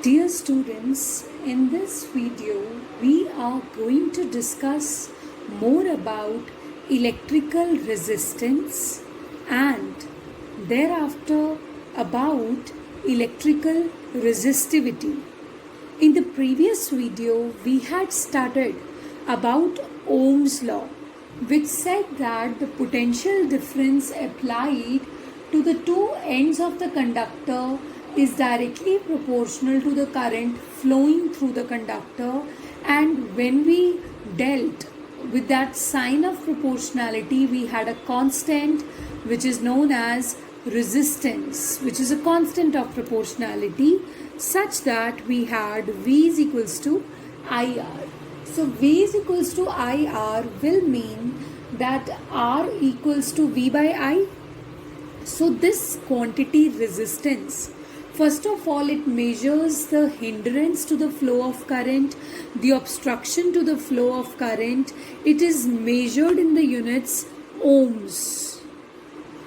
Dear students, in this video we are going to discuss more about electrical resistance and thereafter about electrical resistivity. In the previous video we had studied about Ohm's law, which said that the potential difference applied to the two ends of the conductor is directly proportional to the current flowing through the conductor, and when we dealt with that sign of proportionality we had a constant which is known as resistance, which is a constant of proportionality, such that we had V is equals to IR. So V is equals to IR will mean that R equals to V by I. So this quantity resistance, first of all, it measures the hindrance to the flow of current, the obstruction to the flow of current. It is measured in the units ohms.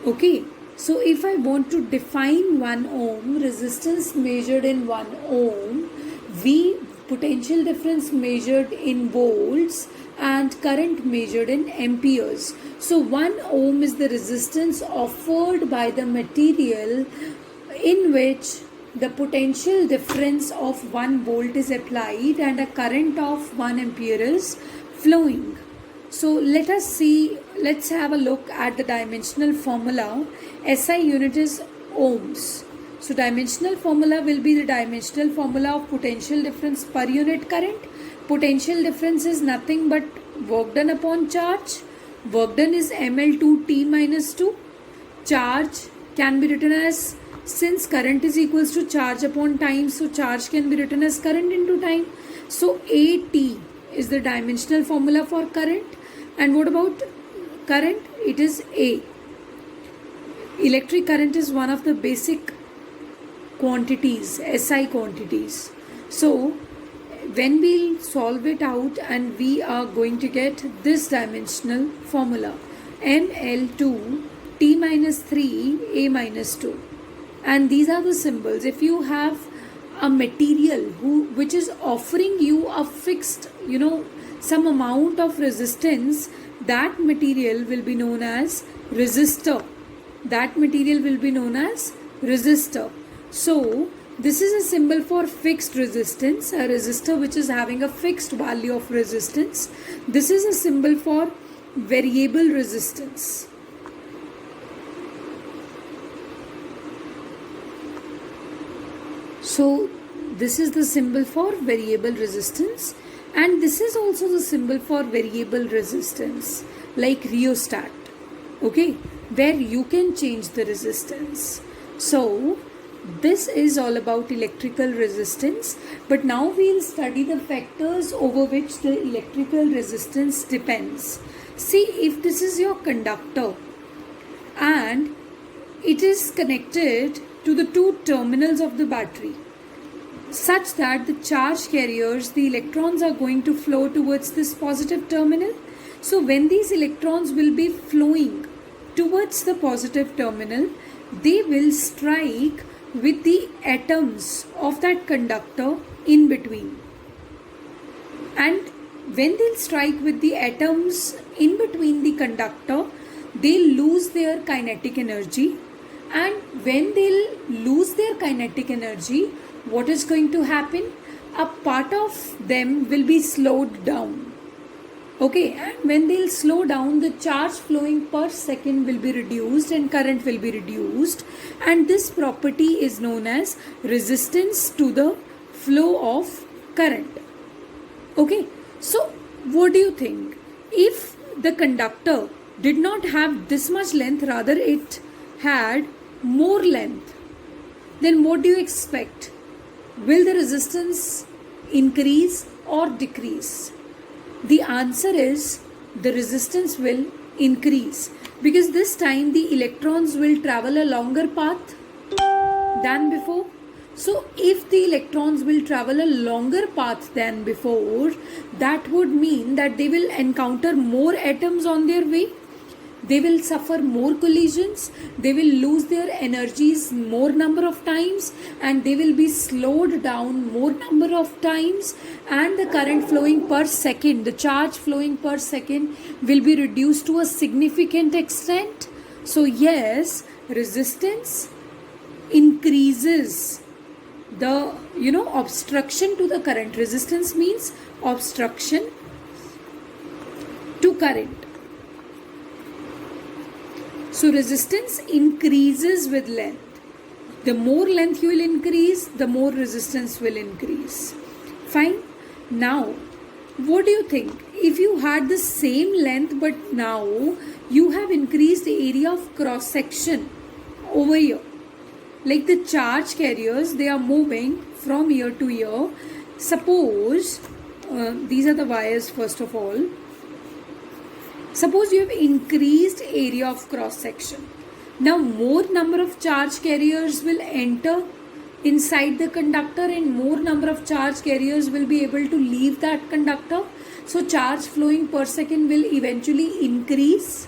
Okay, so if I want to define 1 ohm, resistance measured in 1 ohm, V potential difference measured in volts, and current measured in amperes. So 1 ohm is the resistance offered by the material in which the potential difference of 1 volt is applied and a current of 1 ampere is flowing. So let's have a look at the dimensional formula. SI unit is ohms. So dimensional formula will be the dimensional formula of potential difference per unit current. Potential difference is nothing but work done upon charge. Work done is mL2T minus 2. Charge can be written as, since current is equals to charge upon time, so charge can be written as current into time. So AT is the dimensional formula for current. And what about current? It is A. Electric current is one of the basic quantities, SI quantities. So when we solve it out, and we are going to get this dimensional formula, mL2 T minus 3 A minus 2. And these are the symbols. If you have a material which is offering you a fixed, some amount of resistance, that material will be known as resistor. That material will be known as resistor. So this is a symbol for fixed resistance, a resistor which is having a fixed value of resistance. This is a symbol for variable resistance. So this is the symbol for variable resistance, and this is also the symbol for variable resistance, like rheostat, okay, where you can change the resistance. So this is all about electrical resistance, but now we'll study the factors over which the electrical resistance depends. See, if this is your conductor and it is connected to the two terminals of the battery, such that the charge carriers, the electrons, are going to flow towards this positive terminal. So when these electrons will be flowing towards the positive terminal, they will strike with the atoms of that conductor in between. And when they'll strike with the atoms in between the conductor, they'll lose their kinetic energy. And when they'll lose their kinetic energy, what is going to happen? A part of them will be slowed down. Okay, and when they'll slow down, the charge flowing per second will be reduced and current will be reduced. And this property is known as resistance to the flow of current. Okay, so what do you think? If the conductor did not have this much length, rather it had more length, then what do you expect? Will the resistance increase or decrease? The answer is the resistance will increase, because this time the electrons will travel a longer path than before. So if the electrons will travel a longer path than before, that would mean that they will encounter more atoms on their way. they will suffer more collisions, they will lose their energies more number of times, and they will be slowed down more number of times, and the current flowing per second, the charge flowing per second will be reduced to a significant extent. So yes, resistance increases the obstruction to the current. Resistance means obstruction to current. So resistance increases with length. The more length you will increase, the more resistance will increase. Fine. Now, what do you think? If you had the same length, but now you have increased the area of cross section over here. Like the charge carriers, they are moving from here to here. Suppose, these are the wires first of all. Suppose you have increased area of cross section. Now more number of charge carriers will enter inside the conductor, and more number of charge carriers will be able to leave that conductor. So charge flowing per second will eventually increase,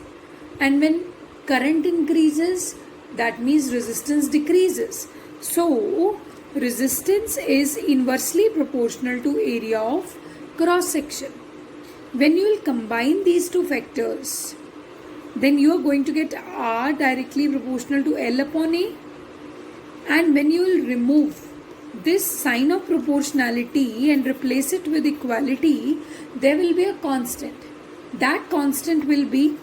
and when current increases, that means resistance decreases. So resistance is inversely proportional to area of cross section. When you will combine these two factors, then you are going to get R directly proportional to L upon A. And when you will remove this sign of proportionality and replace it with equality, there will be a constant. That constant will be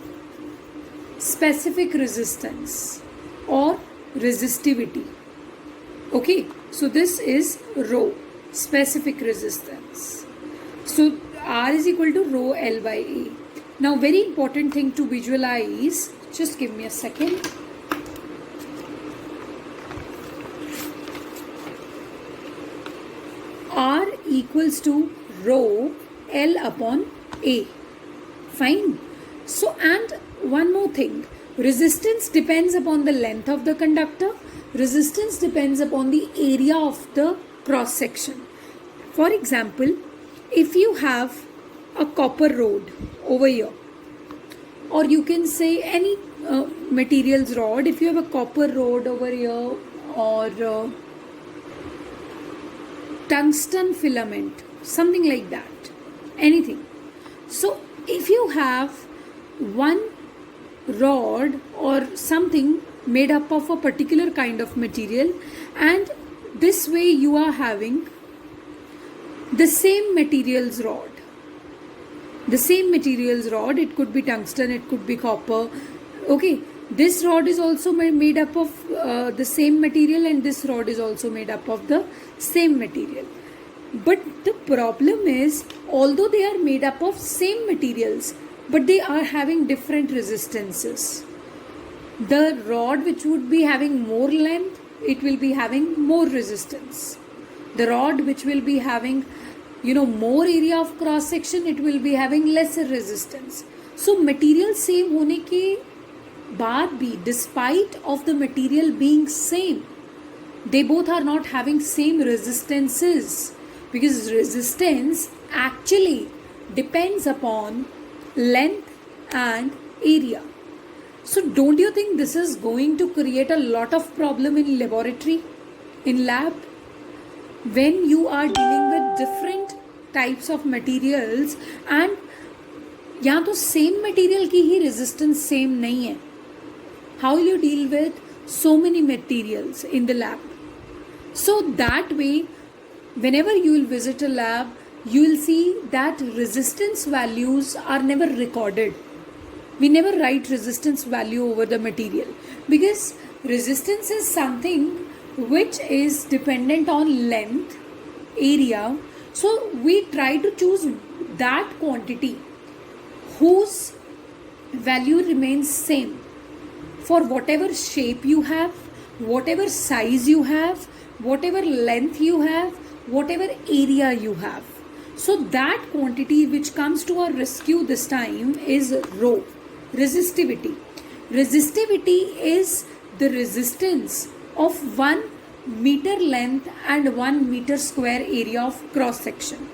specific resistance or resistivity. Okay, so this is rho, specific resistance. So R is equal to rho L by A. Now very important thing to visualize, just give me a second. R equals to rho L upon A. Fine. So, and one more thing, resistance depends upon the length of the conductor. Resistance depends upon the area of the cross section. For example, if you have a copper rod over here, or you can say any materials rod, if you have a copper rod over here, or tungsten filament, something like that, anything. So if you have one rod or something made up of a particular kind of material, and this way you are having the same materials rod. The same materials rod, it could be tungsten, it could be copper. Okay, this rod is also made up of the same material, and this rod is also made up of the same material. But the problem is, although they are made up of same materials, but they are having different resistances. The rod which would be having more length, it will be having more resistance. The rod which will be having more area of cross section, it will be having lesser resistance. So material same होने के बाद भी, despite of the material being same, they both are not having same resistances, because resistance actually depends upon length and area. So don't you think this is going to create a lot of problem in laboratory, in lab, when you are dealing with different types of materials, and यहाँ तो same material की ही resistance same नहीं है. How will you deal with so many materials in the lab? So that way, whenever you will visit a lab, you will see that resistance values are never recorded. We never write resistance value over the material, because resistance is something which is dependent on length, area. So we try to choose that quantity whose value remains same for whatever shape you have, whatever size you have, whatever length you have, whatever area you have. So that quantity which comes to our rescue this time is rho, resistivity. Resistivity is the resistance of 1 meter length and 1 meter square area of cross section.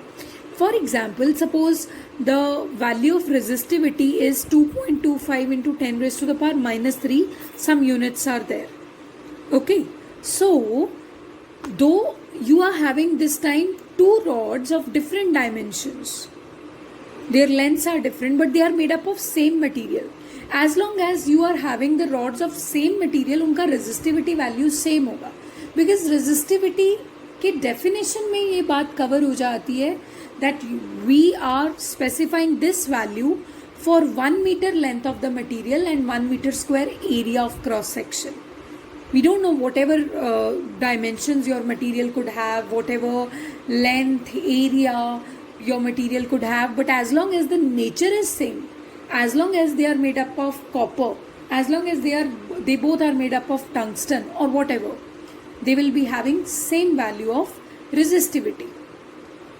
For example, suppose the value of resistivity is 2.25 into 10 raised to the power minus 3. Some units are there. Okay. So, though you are having this time two rods of different dimensions, their lengths are different, but they are made up of same material. As long as you are having the rods of same material, उनका resistivity value same होगा. Because resistivity के definition में ये बात cover हो जाती है that we are specifying this value for 1 meter length of the material and 1 meter square area of cross section. We don't know whatever dimensions your material could have, whatever length, area your material could have, but as long as the nature is same, as long as they are made up of copper, as long as they both are made up of tungsten or whatever, they will be having same value of resistivity.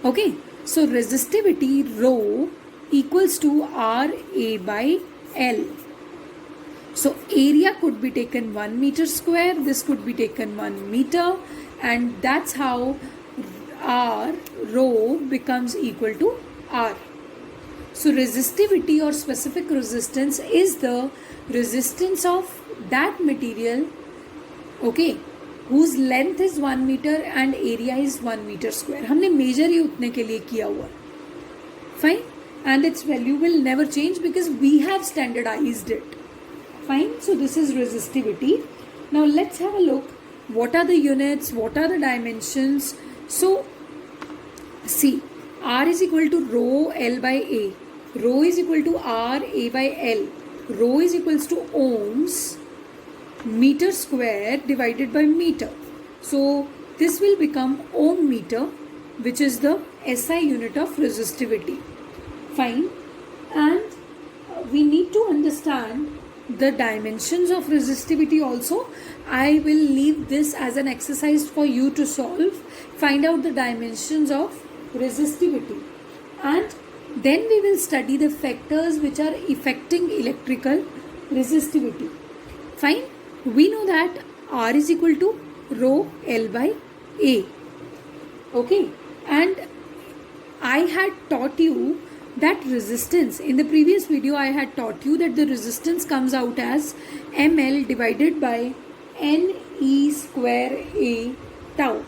Okay, so resistivity rho equals to RA by L. So area could be taken 1 meter square, this could be taken 1 meter, and that's how R rho becomes equal to R. So resistivity or specific resistance is the resistance of that material, okay, whose length is 1 meter and area is 1 meter square. हमने measure ही उतने के लिए किया हुआ. Fine, and its value will never change because we have standardized it. Fine, so this is resistivity. Now let's have a look. What are the units? What are the dimensions? So see, R is equal to rho L by A. Rho is equal to R A by L. Rho is equals to ohms meter square divided by meter. So this will become ohm meter, which is the SI unit of resistivity. Fine, and we need to understand the dimensions of resistivity also. I will leave this as an exercise for you to solve. Find out the dimensions of resistivity, and then we will study the factors which are affecting electrical resistivity. Fine, we know that R is equal to rho L by A. Okay, and I had taught you that resistance in the previous video. I had taught you that the resistance comes out as ml divided by ne square a tau.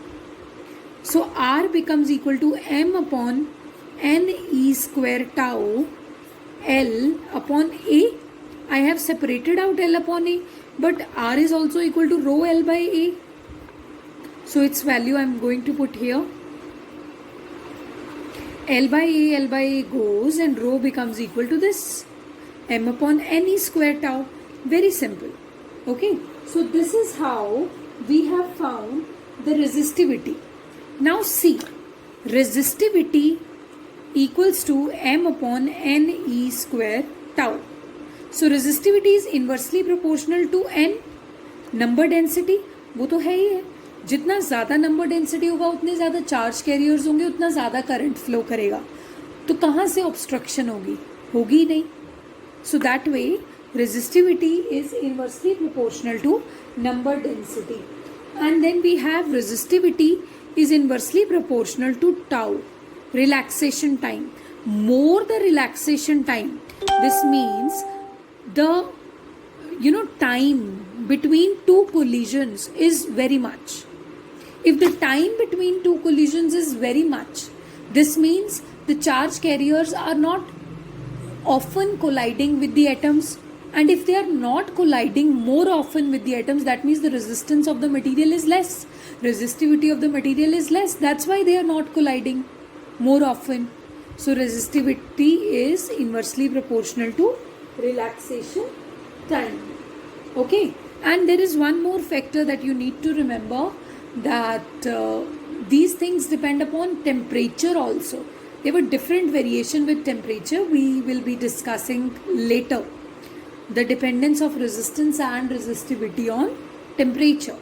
So R becomes equal to m upon ne square tau L upon A. I have separated out L upon A, but R is also equal to rho L by A. So its value I am going to put here. L by A goes and rho becomes equal to this m upon ne square tau. Very simple. Okay, so this is how we have found the resistivity. Now see, resistivity equals to m upon ne square tau. So resistivity is inversely proportional to n. Number density वो तो है ही है. जितना ज़्यादा number density होगा उतने ज़्यादा charge carriers होंगे, उतना ज़्यादा करंट फ्लो करेगा. तो कहाँ से ऑब्स्ट्रक्शन होगी? होगी ही नहीं. So that way resistivity is inversely proportional to number density. And then we have resistivity is inversely proportional to tau, relaxation time. More the relaxation time, this means the time between two collisions is very much. If the time between two collisions is very much, this means the charge carriers are not often colliding with the atoms, and if they are not colliding more often with the atoms, that means the resistance of the material is less, resistivity of the material is less. That's why they are not colliding more often. So resistivity is inversely proportional to relaxation time. Okay, and there is one more factor that you need to remember, that these things depend upon temperature also. There were different variation with temperature. We will be discussing later the dependence of resistance and resistivity on temperature.